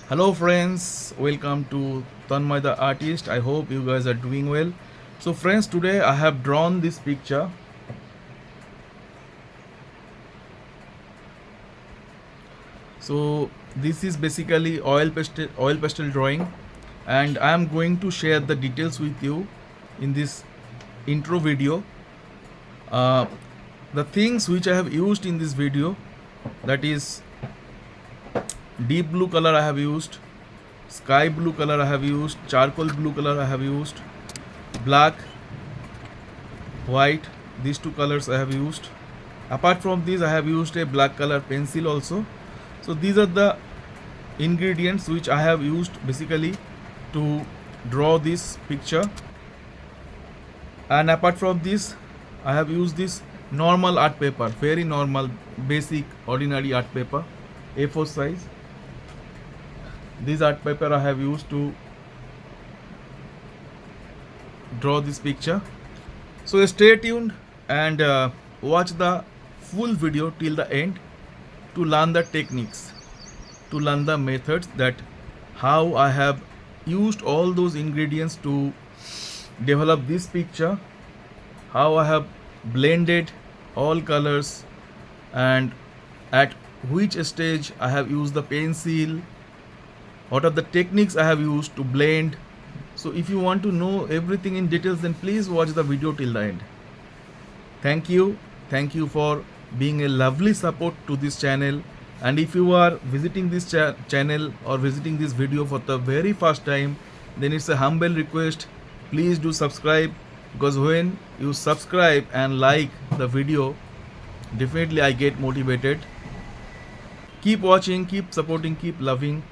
Hello friends, welcome to Tanmoy the artist. I hope you guys are doing well. So friends, today I have drawn this picture. So this is basically oil pastel drawing, and I am going to share the details with you in this intro video. Uh, the things which I have used in this video, that is deep blue color I have used, sky blue color I have used, charcoal blue color I have used, black, white, these two colors I have used. Apart from these, I have used a black color pencil also. So these are the ingredients which I have used basically to draw this picture. And apart from this, I have used this normal art paper, very normal, basic, ordinary art paper, A4 size. This art paper I have used to draw this picture. So stay tuned and watch the full video till the end to learn the techniques, to learn the methods, that how I have used all those ingredients to develop this picture, how I have blended all colors, and at which stage I have used the pencil, what are the techniques I have used to blend. So if you want to know everything in details, then please watch the video till the end. Thank you for being a lovely support to this channel. And if you are visiting this channel or visiting this video for the very first time, then it's a humble request, please do subscribe, because when you subscribe and like the video, definitely I get motivated. Keep watching, keep supporting, keep loving.